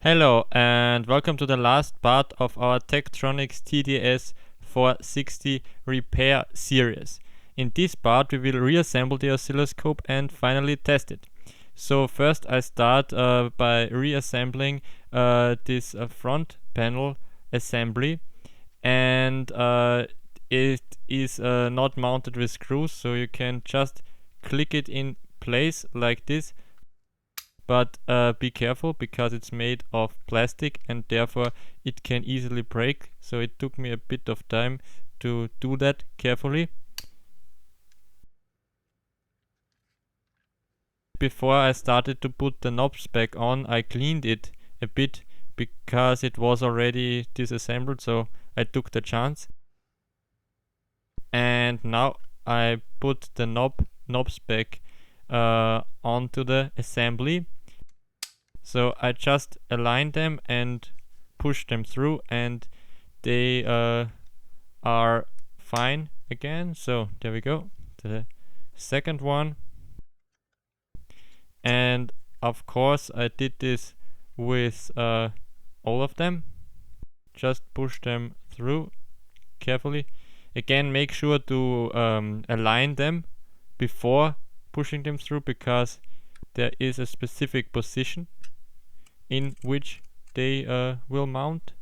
Hello and welcome to the last part of our Tektronix TDS 460 repair series. In this part we will reassemble the oscilloscope and finally test it. So first I start by reassembling this front panel assembly, and it is not mounted with screws, so you can just click it in place like this. But be careful, because it's made of plastic and therefore it can easily break. So it took me a bit of time to do that carefully. Before I started to put the knobs back on, I cleaned it a bit because it was already disassembled, so I took the chance. And now I put the knobs back onto the assembly. So I just align them and push them through, and they are fine again. So there we go, the second one. And of course I did this with all of them. Just push them through carefully. Again, make sure to align them before pushing them through, because there is a specific position in which they will mount.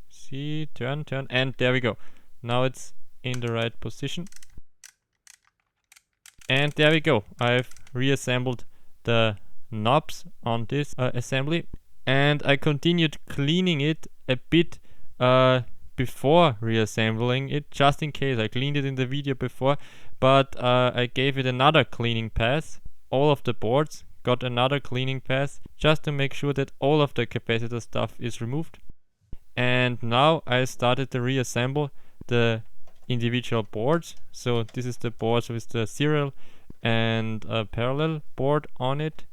See, turn, and there we go. Now it's in the right position. And there we go. I've reassembled the knobs on this assembly, and I continued cleaning it a bit before reassembling it, just in case. I cleaned it in the video before, but I gave it another cleaning pass. All of the boards got another cleaning pass, just to make sure that all of the capacitor stuff is removed. And now I started to reassemble the individual boards. So this is the boards with the serial and a parallel board on it.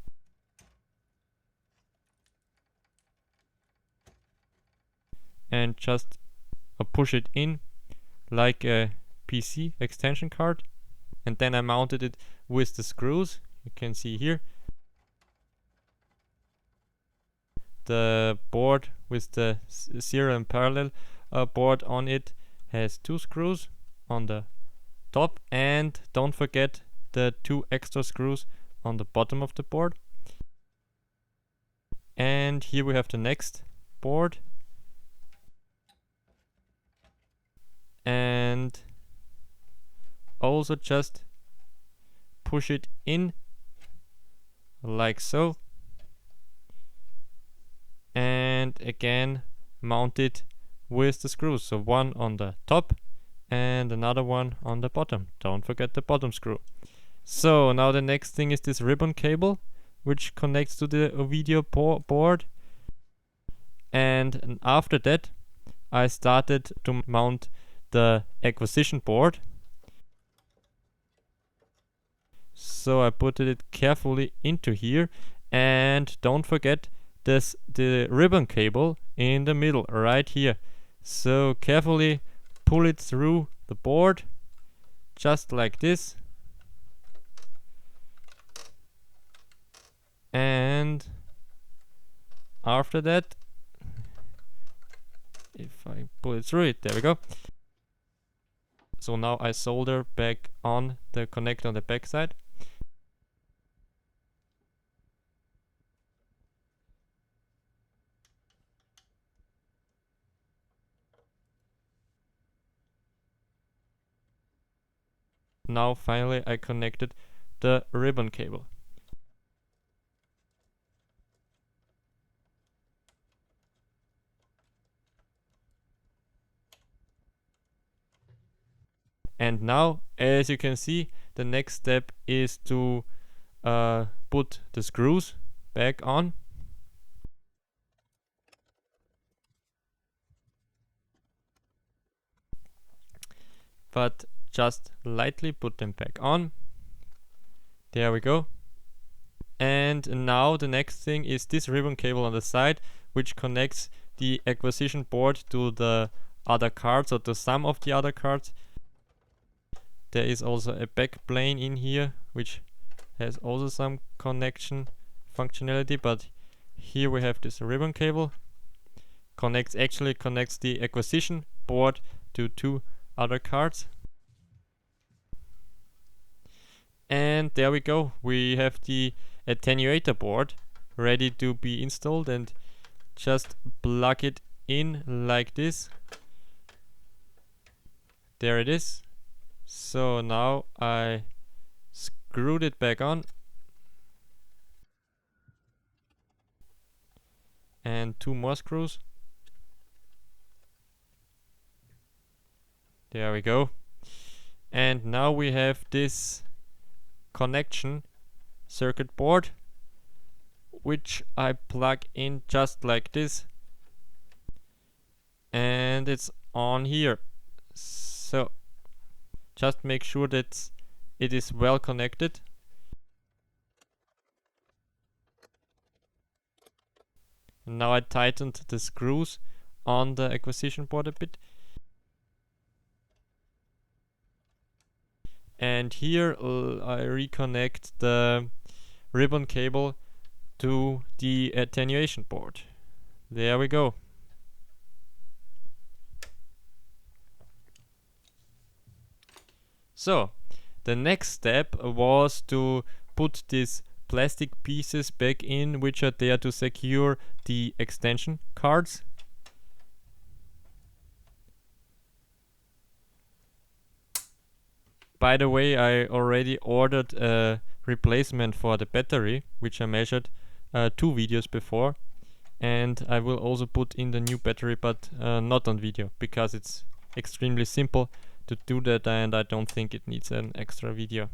And just push it in like a PC extension card. And then I mounted it with the screws. You can see here. The board with the serial and parallel board on it has 2 screws on the top, and don't forget the 2 extra screws on the bottom of the board. And here we have the next board, and also just push it in like so, and again mount it with the screws. So one on the top and another one on the bottom. Don't forget the bottom screw. So now the next thing is this ribbon cable, which connects to the video board. And after that I started to mount the acquisition board. So I put it carefully into here, and don't forget the ribbon cable in the middle right here. So carefully pull it through the board, just like this. And after that, if I pull it through it, there we go. So now I solder back on the connector on the back side. Now finally I connected the ribbon cable. And now, as you can see, the next step is to put the screws back on. But just lightly put them back on. There we go. And now the next thing is this ribbon cable on the side, which connects the acquisition board to the other cards, or to some of the other cards. There is also a back plane in here, which has also some connection functionality, but Here we have this ribbon cable. Connects the acquisition board to two other cards. And there we go. We have the attenuator board ready to be installed, and just plug it in like this. There it is. So now I screwed it back on. And two more screws. There we go. And now we have this connection circuit board, which I plug in just like this, and it's on here. So just make sure that it is well connected. Now I tightened the screws on the acquisition board a bit. And here I reconnect the ribbon cable to the attenuation board. There we go. So the next step was to put these plastic pieces back in, which are there to secure the extension cards. By the way, I already ordered a replacement for the battery, which I measured 2 videos before, and I will also put in the new battery, but not on video, because it's extremely simple to do that, and I don't think it needs an extra video.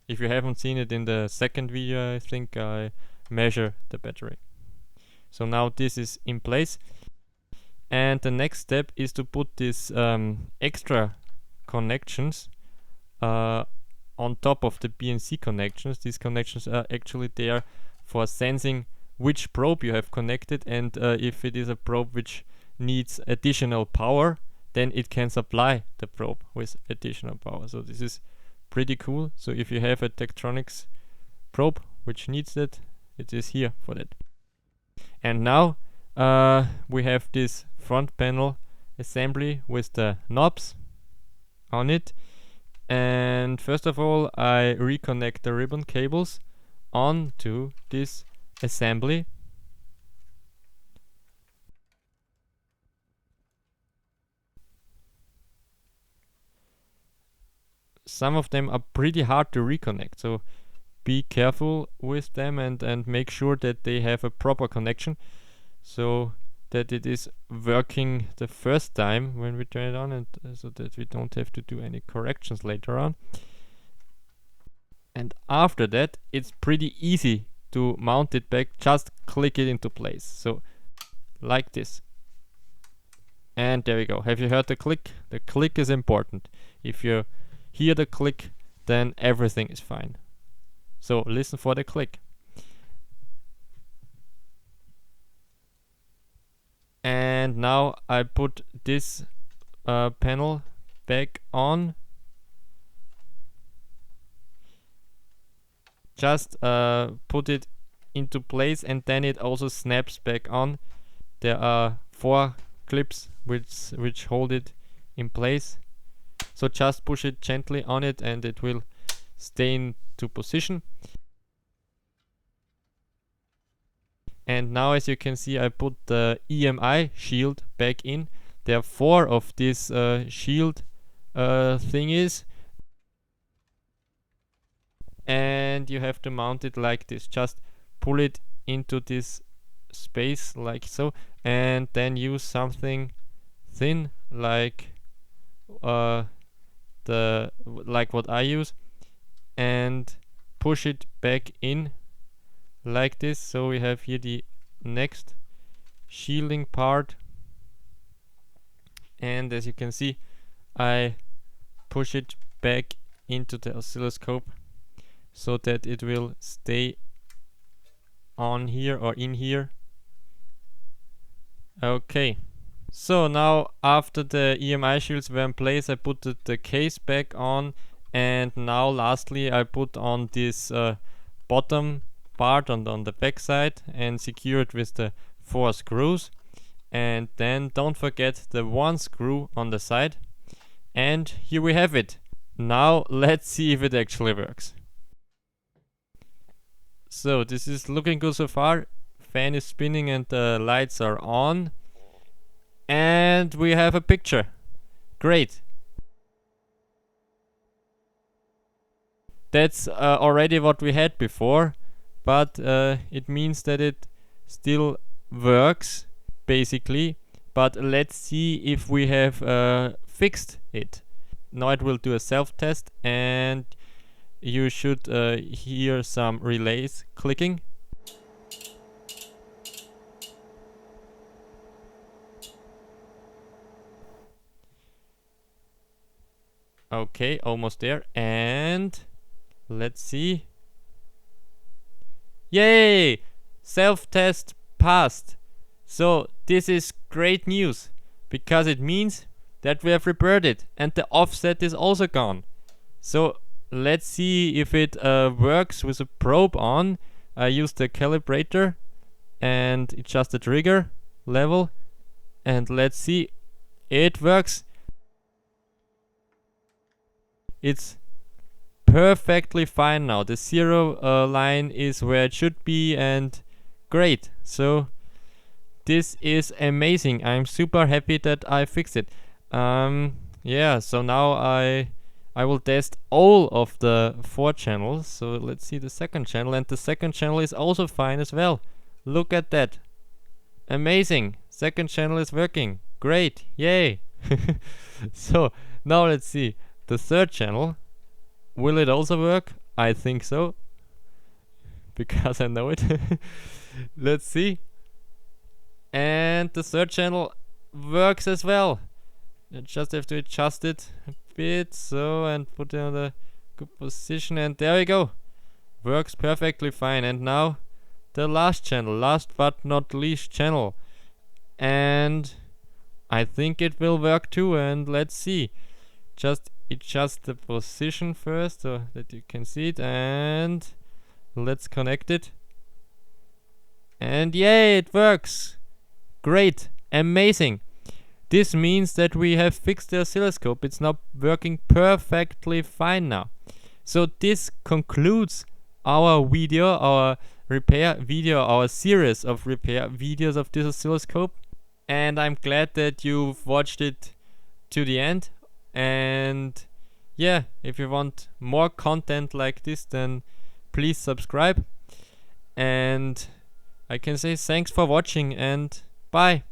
If you haven't seen it in the second video, I think I measure the battery. So now this is in place, and the next step is to put this extra connections on top of the BNC connections. These connections are actually there for sensing which probe you have connected, and if it is a probe which needs additional power, then it can supply the probe with additional power. So this is pretty cool. So if you have a Tektronix probe which needs that, it is here for that. And now we have this front panel assembly with the knobs on it, and first of all I reconnect the ribbon cables onto this assembly. Some of them are pretty hard to reconnect, so be careful with them and make sure that they have a proper connection, so that it is working the first time when we turn it on, and so that we don't have to do any corrections later on. And after that, it's pretty easy to mount it back. Just click it into place, so like this. And there we go. Have you heard the click? The click is important. If you hear the click, then everything is fine. So listen for the click. And now I put this panel back on. Just put it into place, and then it also snaps back on. There are 4 clips which hold it in place. So just push it gently on it and it will stay into position. And now, as you can see, I put the EMI shield back in. There are 4 of these shield thingies, and you have to mount it like this. Just pull it into this space like so, and then use something thin like like what I use, and push it back in like this. So we have here the next shielding part, and as you can see, I push it back into the oscilloscope so that it will stay on here or in here. Okay, so now after the EMI shields were in place, I put the case back on, and now lastly I put on this bottom part on the back side and secure it with the 4 screws. And then don't forget the 1 screw on the side. And here we have it. Now let's see if it actually works. So this is looking good so far. Fan is spinning and the lights are on. And we have a picture. Great. That's already what we had before, but it means that it still works basically. But let's see if we have fixed it. Now it will do a self-test, and you should hear some relays clicking. Okay, almost there, and let's see. Yay! Self-test passed. So this is great news, because it means that we have repaired it and the offset is also gone. So let's see if it works with a probe on. I use the calibrator and adjust the trigger level, and let's see. It works. It's perfectly fine now. The 0 line is where it should be, and great. So this is amazing. I'm super happy that I fixed it. Yeah, so now I will test all of the 4 channels. So let's see the second channel, and the second channel is also fine as well. Look at that. Amazing. Second channel is working. Great. Yay. So now let's see the third channel. Will it also work? I think so, because I know it. Let's see. And the third channel works as well. I just have to adjust it a bit, so, and put it on the good position, and there we go. Works perfectly fine. And now the last channel, last but not least channel, and I think it will work too. And let's see. Just adjust the position first so that you can see it, and let's connect it. And yay, it works. Great. Amazing. This means that we have fixed the oscilloscope. It's now working perfectly fine now. So this concludes our video, our repair video, our series of repair videos of this oscilloscope. And I'm glad that you've watched it to the end. And yeah, if you want more content like this, then please subscribe. And I can say thanks for watching, and bye.